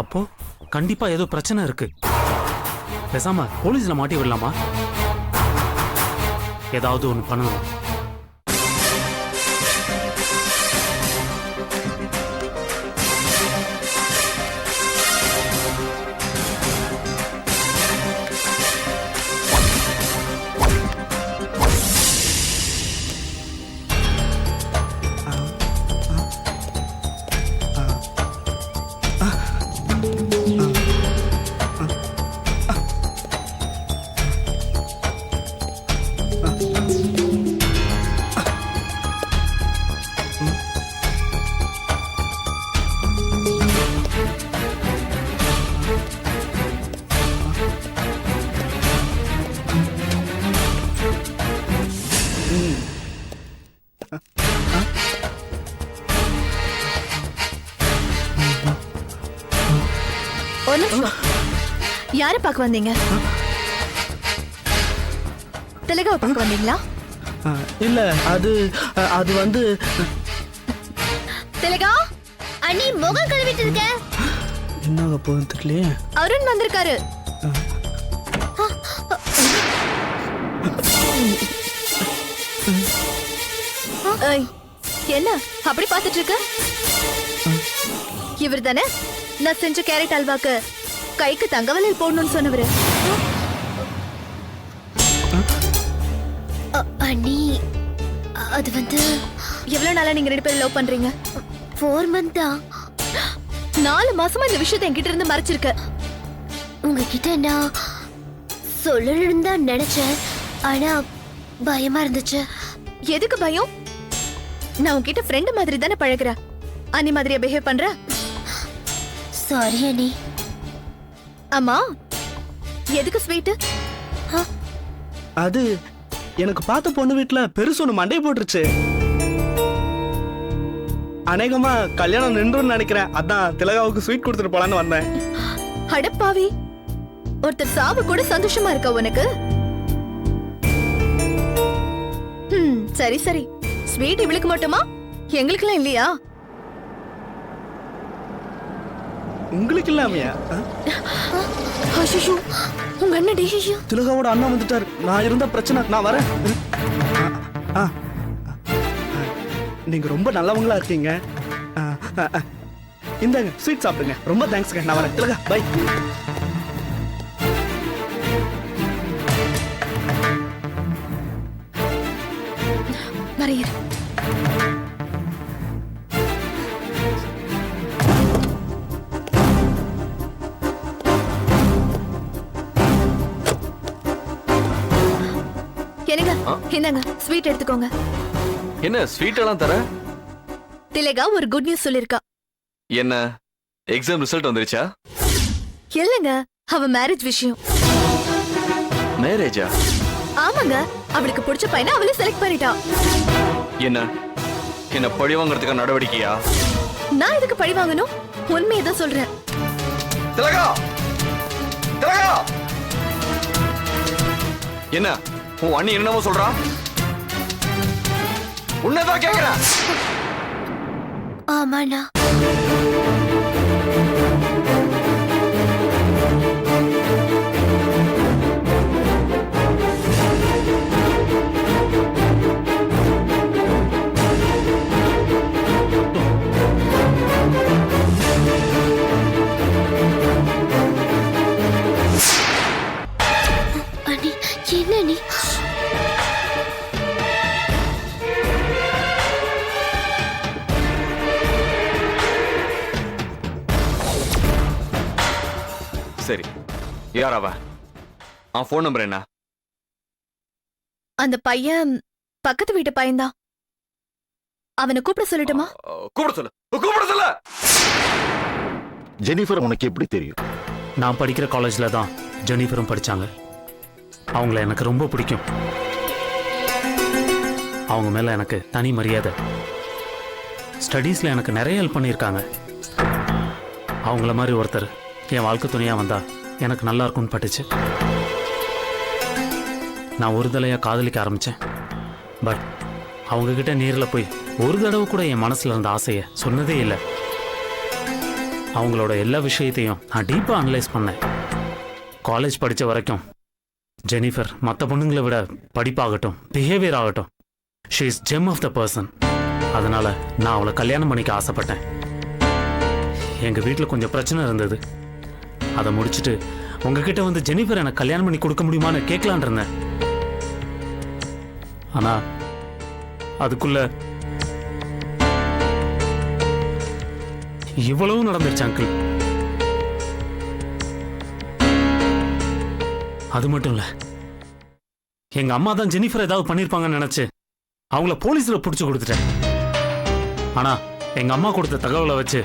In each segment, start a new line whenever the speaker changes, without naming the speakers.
அப்போ கண்டிப்பா ஏதோ பிரச்சனை இருக்கு. பேசாம போலீஸ்ல மாட்டி விடலாமா? ஏதாவது ஒண்ணு பண்ணணும்.
யார பார்க்க வந்தீங்க? திலகாவை பார்க்க வந்தீங்களா?
இல்ல, அது வந்து
திலகா அண்ணி முகம் கழுவிட்டு இருக்க.
என்னங்க போகுது தெரியலையே.
அருண் வந்திருக்காரு. என்ன அப்படி பார்த்துட்டு இருக்க? இவர் தானே நான் செஞ்ச கேரட் அல்வாக்கு கைக்கு தங்கவலையில் போடணும்னு சொன்னவரு. அண்ணி அது வந்து எவ்வளவு நாளா நீங்க 2 பேரும் லவ் பண்றீங்க? 4 months தான். 4 மாசமா இந்த விஷயத்தை என்கிட்ட இருந்து மறைச்சிருக்க. உங்ககிட்ட நான் சொல்லணும்னு தான் நினைச்சேன், ஆனா பயமா இருந்துச்சு. எதுக்கு பயம்? நான் உன்கிட்ட ஃப்ரெண்ட் மாதிரி தானே பழகுறேன். அண்ணி மாதிரியா பிஹேவ் பண்ற? சாரி அண்ணி. அம்மா எதுக்கு ஸ்வீட்?
அது எனக்கு பார்த்த பொண்ணு வீட்டுல பெருசு ஒண்ணு மண்டை போட்டுருச்சு. அநேகமா கல்யாணம் நின்றுன்னு நினைக்கிறேன். அதான் திலகாவுக்கு ஸ்வீட் கொடுத்துட்டு போலான்னு வந்தேன்.
அடப்பாவி, ஒருத்தர் சாவு கூட சந்தோஷமா இருக்க உனக்கு? சரி சரி, ஸ்வீட் இவளுக்கு மட்டுமா? எங்களுக்குலாம் இல்லையா?
உங்களுக்கு இல்லாமையா?
உங்க அண்ணன்
திலகாவோட அண்ணா வந்துட்டாரு. நான் இருந்த பிரச்சனை, நான் வரேன். நீங்க ரொம்ப நல்லவங்களா இருக்கீங்க. இந்தாங்க ஸ்வீட் சாப்பிடுங்க. ரொம்ப தேங்க்ஸ்ங்க. நான் வரேன். திலகா பை.
மறையர் என்னங்க, இந்தாங்க ஸ்வீட் எடுத்துக்கோங்க.
என்ன ஸ்வீட் எல்லாம் தர?
திலகா ஒரு குட் நியூஸ் சொல்லிருக்கா.
என்ன எக்ஸாம் ரிசல்ட் வந்துருச்சா?
இல்லங்க, அவ மேரேஜ் விஷயம்.
மேரேஜா?
ஆமாங்க, அவளுக்கு பிடிச்ச பையனை அவளே செலக்ட் பண்ணிட்டா.
என்ன பழி வாங்குறதுக்கு நடவடிக்கையா?
நான் இதுக்கு பழி வாங்கணும்? உண்மையை தான் சொல்றேன்.
திலகா, திலகா, என்ன உன் அண்ணி என்னமோ சொல்றா? உன்னதான் கேக்குறேன்.
ஆமாண்ணா. அண்ணி என்ன நீ?
சரி, யார் அவ? ஃபோன் நம்பர் என்ன?
அந்த பையன் பக்கத்து வீட்டு பையன்தான். அவனை கூப்பிட சொல்லட்டுமா?
கூப்பிட சொல்லு, கூப்பிட சொல்லு.
ஜெனிஃபர் உனக்கு எப்படி தெரியும்?
நான் படிக்கிற காலேஜ்ல தான் ஜெனிஃபரும் படிச்சாங்க. அவங்கள எனக்கு ரொம்ப பிடிக்கும். அவங்க மேல எனக்கு தனி மரியாதை. ஸ்டடீஸ்ல எனக்கு நிறைய ஹெல்ப் பண்ணியிருக்காங்க. அவங்கள மாதிரி ஒருத்தர் என் வாழ்க்கை துணையா வந்தா எனக்கு நல்லா இருக்கும்னு பட்டுச்சு. நான் ஒரு தடவையா காதலிக்க ஆரம்பிச்சேன். பட் அவங்க கிட்ட நேரில் போய் ஒரு தடவை கூட என் மனசுல இருந்த ஆசையை சொன்னதே இல்லை. அவங்களோட எல்லா விஷயத்தையும் நான் டீப்பாக அனலைஸ் பண்ணேன். காலேஜ் படித்த வரைக்கும் ஜெனிஃபர் மற்ற பொண்ணுங்களை விட படிப்பாகட்டும், பிஹேவியர் ஆகட்டும், she is gem of the person. அதனால் நான் அவளை கல்யாணம் பண்ணிக்க ஆசைப்பட்டேன். எங்கள் வீட்டில் கொஞ்சம் பிரச்சனை இருந்தது. அதை முடிச்சுட்டு உங்ககிட்ட வந்து ஜெனிஃபர் எனக்கு கல்யாணம் பண்ணி கொடுக்க முடியுமான்னு கேட்கலான் இருந்தேன். ஆனால் அதுக்குள்ள இவ்வளவு நடந்துருச்சு அங்கிள். அது மட்டும் இல்ல, எங்க அம்மா தான் ஜெனிஃபர் ஏதாவது பண்ணிருப்பாங்கன்னு நினைச்சு அவங்கள போலீஸ்ல புடிச்சு கொடுத்துட்டேன். ஆனா எங்க அம்மா கொடுத்த தகவலை வச்சு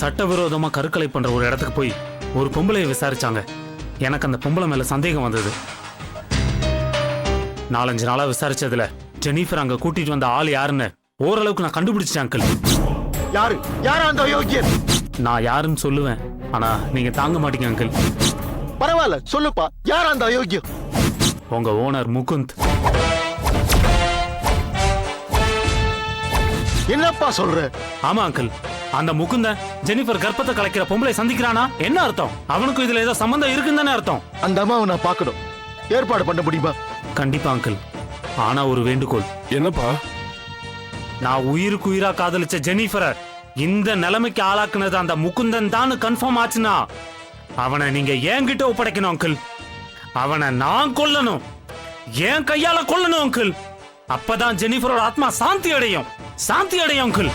சட்டவிரோதமா கருக்கலை பண்ற ஒரு இடத்துக்கு போய் ஒரு பொம்பளையை விசாரிச்சாங்க. எனக்கு அந்த பொம்பளை மேல சந்தேகம் வந்தது. 4-5 நாளா விசாரிச்சதுல ஜெனிஃபர் அங்க கூட்டிட்டு வந்த ஆள் யாருன்னு ஓரளவுக்கு நான் கண்டுபிடிச்சேன் அங்கிள்.
யாரா அந்த யோகியன்?
நான் யாருன்னு சொல்லுவேன், ஆனா நீங்க தாங்க மாட்டீங்க அங்கிள்.
பரவாயில்ல, சொல்லுப்பா, யாரா அந்த யோகியம்?
உங்க ஓனர் முகுந்த்.
என்னப்பா சொல்ற?
ஆமா அங்கிள், அந்த முகுந்தன் ஜெனிஃபர் கர்ப்பத்தை கலைக்கிற பொம்பளை சந்திக்கிறானா என்ன அர்த்தம்? அவனுக்கும் இதுல ஏதோ சம்பந்தம் இருக்குன்னு தானே அர்த்தம்.
அந்த அம்மாவை நான் பார்க்கணும். ஏற்பாடு பண்ண முடியுமா?
கண்டிப்பா அங்கிள். ஆனா ஒரு வேண்டுகோள்.
என்னப்பா?
நான் உயிருக்கு உயிரா காதலிச்ச ஜெனிஃபரை இந்த நிலைமைக்கு ஆளாக்குனது அந்த முகுந்தன் தான் கன்ஃபார்ம் ஆச்சுன்னா அவனை நீங்க என்கிட்ட ஒப்படைக்கணும் அங்கிள். அவனை நான் கொல்லணும், என் கையால கொல்லணும் அங்கிள். அப்பதான் ஜெனிஃபரோட ஆத்மா சாந்தி அடையும், சாந்தி அடையும் uncle.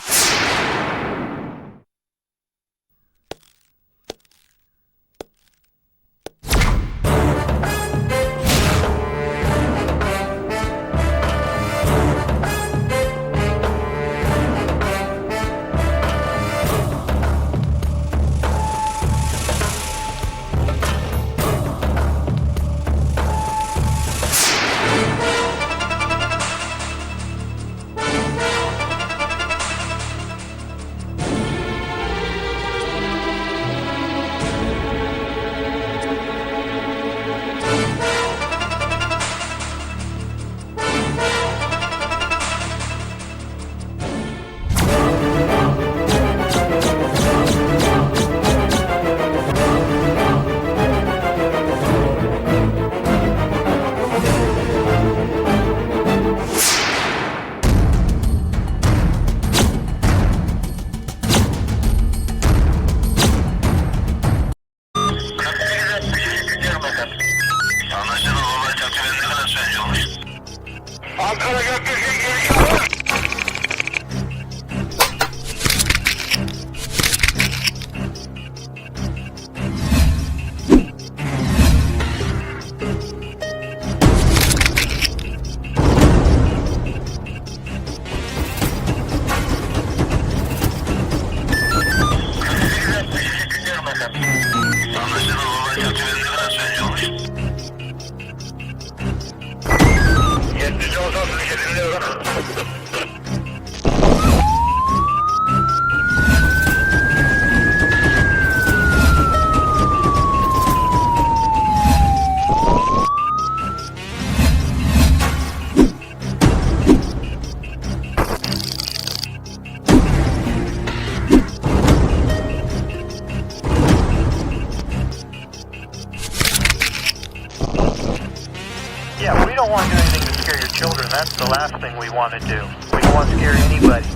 Yeah, we don't want to do anything to scare your children. That's the last thing we want to do. We don't want to scare anybody.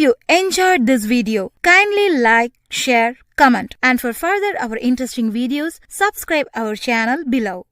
you enjoyed this video, kindly like, share, comment, and for further our interesting videos, subscribe our channel below.